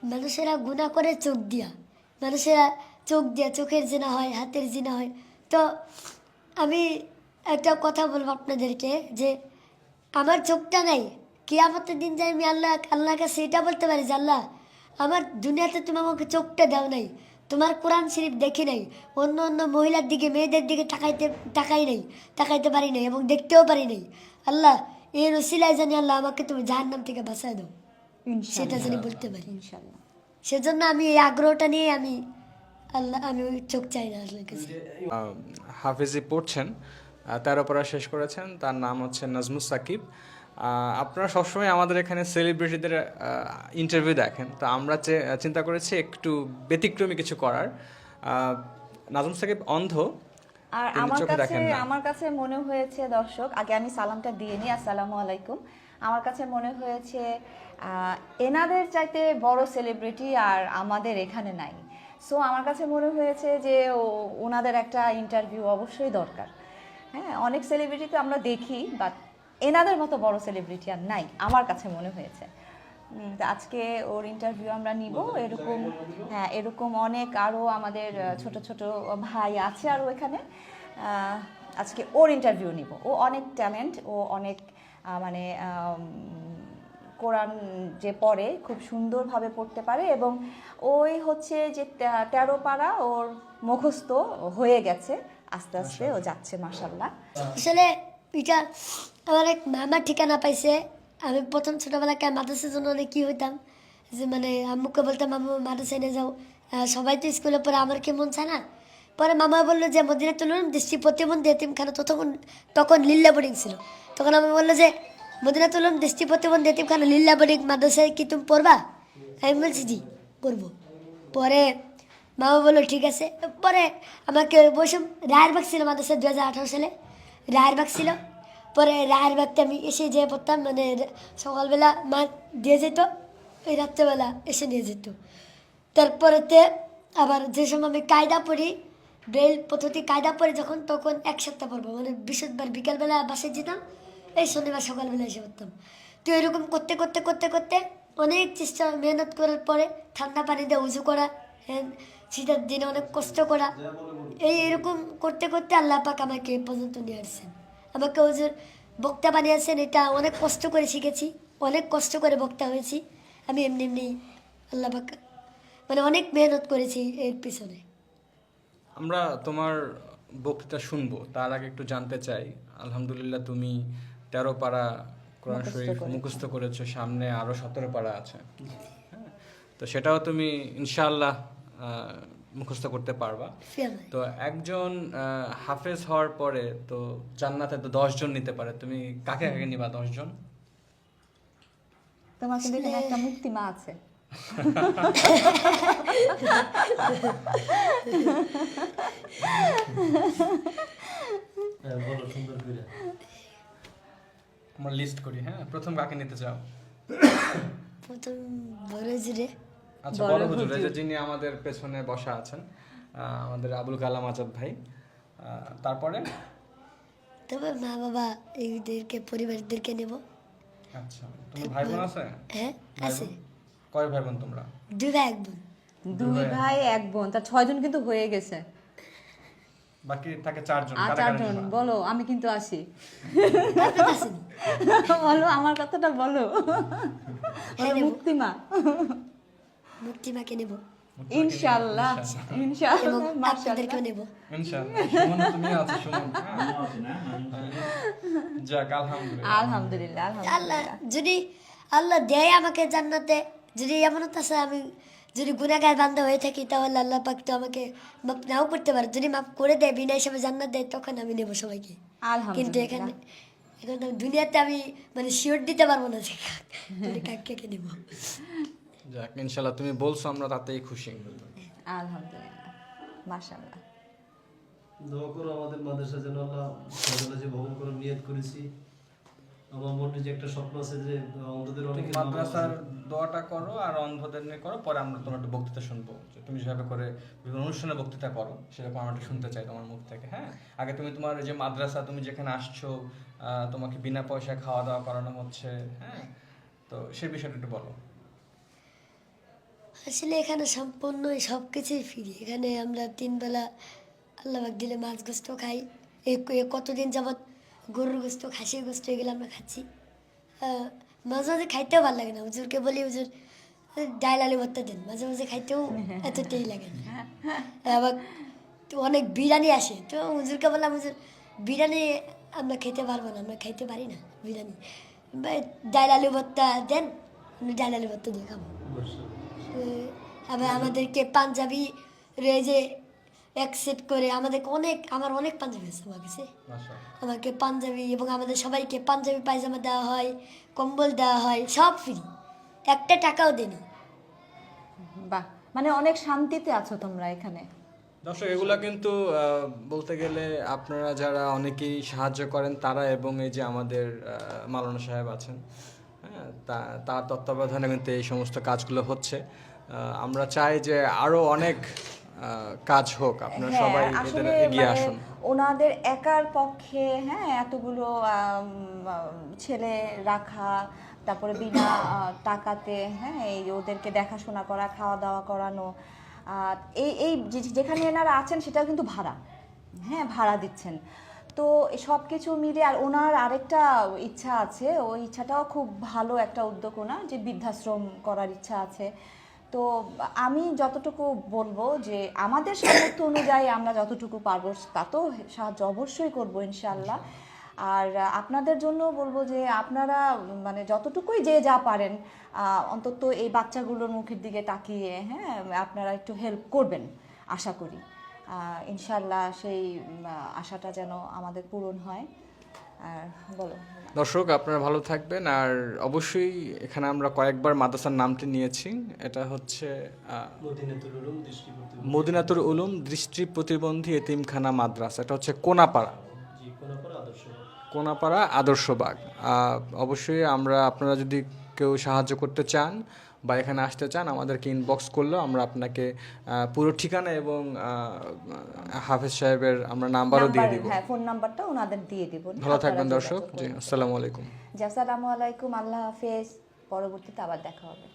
মানুষেরা গুনাহ করে চোখ দিয়া, মানুষেরা চোখ দিয়া, চোখের জিনা হয়, হাতের জিনা হয়। তো আমি একটা কথা বলবো আপনাদেরকে যে আমার চোখটা নাই, কিয়ামতের দিন যাই আমি আল্লাহর কাছে এটা বলতে পারি যে আল্লাহ, আমার দুনিয়াতে তুমি আমাকে চোখটা দাও নাই, তোমার কোরআন শরীফ দেখি নাই, অন্য অন্য মহিলার দিকে মেয়েদের দিকে তাকাইতে পারি নাই এবং দেখতেও পারি নাই। আল্লাহ, এর ওসিলায় জানি আল্লাহ আমাকে তুমি জাহান্নাম থেকে বাঁচায় দাও, সেটা জানি বলতে পারি। ইনশাআল্লাহ। সেজন্য আমি এই আগ্রহটা নিয়ে আমি আমি ওই চোখ চাই না আল্লাহর কাছে। হাফিজি পড়ছেন, 13 পড়া শেষ করেছেন, তার নাম হচ্ছে নাজমুস সাকিব। আপনারা সবসময় আমাদের এখানে সেলিব্রিটিদের ইন্টারভিউ দেখেন, তো আমরা চিন্তা করেছি একটু ব্যতিক্রমী কিছু করার। নাজমুস সাকিব অন্ধ, আর তিনি চোখে দেখেন না। আমার কাছে মনে হয়েছে, দর্শক আগে আমি সালামটা দিয়ে নিই, আসসালামু আলাইকুম। আমার কাছে মনে হয়েছে এনাদের চাইতে বড় সেলিব্রিটি আর আমাদের এখানে নাই। সো আমার কাছে মনে হয়েছে যে ওনাদের একটা ইন্টারভিউ অবশ্যই দরকার। হ্যাঁ, অনেক সেলিব্রিটি তো আমরা দেখি, বাট এনাদের মতো বড় সেলিব্রিটি আর নাই আমার কাছে মনে হয়েছে। তো আজকে ওর ইন্টারভিউ আমরা নিব। এরকম অনেক আরও আমাদের ছোট ছোট ভাই আছে আরও এখানে। আজকে ওর ইন্টারভিউ নিব। ও অনেক ট্যালেন্ট, ও অনেক মানে কোরআন যে পড়ে খুব সুন্দরভাবে পড়তে পারে, এবং ওই হচ্ছে যে 13 পারা ওর মুখস্থ হয়ে গেছে, আস্তে আস্তে ও যাচ্ছে মাশাআল্লাহ। আসলে এটা আমার এক মামার ঠিকানা পাইছে। আমি প্রথম ছোটোবেলায় মাদ্রাসার জন্য অনেক কী হইতাম যে মানে আম্মুকে বলতাম মামু মাদ্রাসায় নিয়ে যাও, সবাই তো স্কুলে পড়ে, আমার কি মন চায় না। পরে মামা বললো যে মদিনাতুল উলুম দৃষ্টি প্রতিবন্ধী এতিমখানা, তখন লিল্লা বোর্ডিং ছিল। তখন আমি বললো যে মদিনাতুল উলুম দৃষ্টি প্রতিবন্ধী এতিমখানা লিল্লা বোর্ডিং মাদ্রাসায় কি তুমি পড়বা? আমি বলছি জি করবো। পরে মামা বললো ঠিক আছে। পরে আমাকে বসে রায়েরবাগ ছিল মাদ্রাসা 2018 সালে রায়েরবাগ ছিল। পরে রায়েরবাগতে আমি এসে যেয়ে পড়তাম, মানে সকালবেলা মা দিয়ে যেত, ওই রাত্রেবেলা এসে নিয়ে যেত। তারপরেতে আবার যে সময় আমি কায়দা পড়ি, ব্রেল পদ্ধতি কায়দা পড়ি যখন, তখন এক সপ্তাহ পড়বো, মানে বৃহস্পতিবার বিকালবেলা বাসায় যেতাম, এই শনিবার সকালবেলা এসে পড়তাম। তো এরকম করতে করতে করতে করতে অনেক চেষ্টা মেহনত করার পরে ঠান্ডা পানি দিয়ে উজু করা, হ্যাঁ, শীতের দিনে অনেক কষ্ট করা, এরকম করতে করতে আল্লাহ পাক আমাকে এ পর্যন্ত নিয়ে আসছেন। আমাকে হুজুর বক্তা বানিয়েছেন, এটা অনেক কষ্ট করে শিখেছি, অনেক কষ্ট করে বক্তা হয়েছি আমি। এমনি এমনি আল্লাহ পাক মানে অনেক মেহনত করেছি এর পিছনে। আমরা তোমার বক্তৃতা শুনবো, তার আগে একটু জানতে চাই, আলহামদুলিল্লাহ তুমি 13 পারা কোরআন শরীফ মুখস্থ করেছো, সামনে আরো 17 পারা আছে, হ্যাঁ, তো সেটাও তুমি ইনশাআল্লাহ মুখস্থ করতে পারবা। তো একজন হাফেজ হওয়ার পরে তো জান্নাতে তো 10 জন নিতে পারে, তুমি কাকে কাকে নিবা 10 জন? তোমার কিন্তু এখানে একটা মুক্তিমা আছে। আমরা লিস্ট করি, হ্যাঁ, প্রথম কাকে নিতে চাও? প্রথম বড় হুজুরে। আচ্ছা, বড় হুজুর, এই যে যিনি আমাদের পেছনে বসা আছেন, আমাদের আবুল কালাম আজাদ ভাই। তারপরে তবে মা বাবা এইদেরকে পরিবারদেরকে নেব। আচ্ছা, তোমার ভাই বোন আছে? হ্যাঁ আছে। কয় ভাই বোন তোমরা? 2 ভাই 1 বোন। 2 ভাই 1 বোন, তার 6 জন কিন্তু হয়ে গেছে। বাকি থাকে 4 জন। আর 4 জন বলো, আমি কিন্তু আসি। আপনি আছেন? বলো, আমার কথাটা বলো। হ্যাঁ, নেব। মুক্তিমা মাকে নেব ইনশাআল্লাহ, ইনশাআল্লাহ, এবং আপনাদেরকেও নেব ইনশাআল্লাহ। সুমন, তুমি আছো সুমন? যাক, আলহামদুলিল্লাহ। আলহামদুলিল্লাহ, আল্লাহ আলহামদুলিল্লাহ। যদি আল্লাহ দেয় আমাকে জান্নাতে, যদি এমন আছে আমি যদি গুনাহগার বান্দা হয়ে থাকি, তাহলে আল্লাহ পাক তো আমাকে মাফ নাও করতে পারে। যদি মাফ করে দেয়, বিনা হিসাবে জান্নাত দেয়, তখন আমি নেব সবাইকে। কিন্তু এখন তো দুনিয়াতে আমি মানে শিওর দিতে পারবো না যে কাকে নেব। যাক, ইনশাআল্লাহ তুমি বলছো, আমরা তাতেই খুশি। আলহামদুলিল্লাহ, মাশাআল্লাহ। দোয়া করো আমাদের মাদ্রাসা যেন আল্লাহ সকালে যে ভবন করার নিয়ত করেছি, আমার মনে যে একটা স্বপ্ন আছে যে অন্ধদের অনেকে মাদ্রাসার দোয়াটা করো আর অন্ধদের নিয়ে করো, পরে আমরা তোমার একটা বক্তৃতা শুনবো, যে তুমি যেভাবে করে বিভিন্ন অনুষ্ঠানে বক্তৃতা করো, সেরকম আমরা একটু শুনতে চাই তোমার মুখ থেকে। হ্যাঁ, আগে তুমি তোমার যে মাদ্রাসা, তুমি যেখানে আসছো, তোমাকে বিনা পয়সায় খাওয়া দাওয়া করানো হচ্ছে, হ্যাঁ, তো সেই বিষয়টা একটু বলো। আসলে এখানে সম্পূর্ণই সব কিছুই ফ্রি। এখানে আমরা 3 বেলা আল্লাহ পাক দিলে মাছ গোস্ত খাই। কতদিন যাবৎ গরুর গোস্ত, খাসির গোস্ত এগুলো আমরা খাচ্ছি। মাঝে মাঝে খাইতেও ভালো লাগে না, হুজুরকে বলি হুজুর ডাল আলু ভর্তা দেন, মাঝে মাঝে খাইতেও এতটাই লাগে না। আবার তো অনেক বিরিয়ানি আসে, তো হুজুরকে বললাম হুজুর বিরিয়ানি আমরা খেতে পারবো না, আমরা খাইতে পারি না বিরিয়ানি, ডাল আলু ভর্তা দেন, আমি ডাল আলু ভর্তা দিয়ে খাবো। আবার আমাদেরকে পাঞ্জাবি যে এক সেট করে আমাদেরকে আমার অনেক পাঞ্জাবি আছে আমার কাছে। মাশাআল্লাহ। আমাকে পাঞ্জাবি এবং আমাদের সবাইকে পাঞ্জাবি পায়জামা দেওয়া হয়, কম্বল দেওয়া হয়, সব ফ্রি, একটা টাকাও দেনি। বাহ, মানে অনেক শান্তিতে আছো তোমরা এখানে। দর্শক, এগুলা কিন্তু বলতে গেলে আপনারা যারা অনেকেই সাহায্য করেন তারা, এবং এই যে আমাদের মাওলানা সাহেব আছেন, হ্যাঁ, তার তত্ত্বাবধানে কিন্তু এই সমস্ত কাজগুলো হচ্ছে। আমরা চাই যে আরো অনেক কাজ হোক, আপনারা হ্যাঁ, সবাই আসলে এদের এগিয়ে মানে আসুন। ওনাদের একার পক্ষে এতগুলো ছেলে রাখা, তারপরে বিনা টাকাতে এই ওদেরকে দেখাশোনা করা, খাওয়া দাওয়া করানো, এই এই যেখানে এনারা আছেন সেটাও কিন্তু ভাড়া, ভাড়া দিচ্ছেন। তো সব কিছু মিলে আর ওনার আরেকটা ইচ্ছা আছে, ওই ইচ্ছাটাও খুব ভালো একটা উদ্যোগ ওনার, যে বৃদ্ধাশ্রম করার ইচ্ছা আছে। তো আমি যতটুকু বলবো যে আমাদের সামর্থ্য অনুযায়ী আমরা যতটুকু পারবো তা তো সাহায্য অবশ্যই করবো ইনশাল্লাহ। আর আপনাদের জন্য বলবো যে আপনারা মানে যতটুকুই যে যা পারেন অন্তত এই বাচ্চাগুলোর মুখের দিকে তাকিয়ে আপনারা একটু হেল্প করবেন আশা করি। ইনশাল্লাহ সেই আশাটা যেন আমাদের পূরণ হয়। আর বলো দর্শক, আপনারা ভালো থাকবেন। আর অবশ্যই এখানে আমরা কয়েকবার মাদ্রাসার নামটি নিয়েছি, এটা হচ্ছে মদিনাতুল উলুম দৃষ্টি প্রতিবন্ধী এতিমখানা মাদ্রাসা। এটা হচ্ছে কোনাপাড়া, কোনাপাড়া আদর্শবাগ। অবশ্যই আপনারা যদি কেউ সাহায্য করতে চান বা এখানে আসতে চান, আমাদেরকে ইনবক্স করলেও আমরা আপনাকে পুরো ঠিকানা এবং হাফেজ সাহেবের আমরা নাম্বারও দিয়ে দিব। হ্যাঁ, ফোন নাম্বারটা ওনাদের দিয়ে দিব। ভালো থাকবেন দর্শক। জি, আসসালামু আলাইকুম। আসসালামু আলাইকুম, আল্লাহ হাফেজ। পরবর্তীতে আবার দেখা হবে।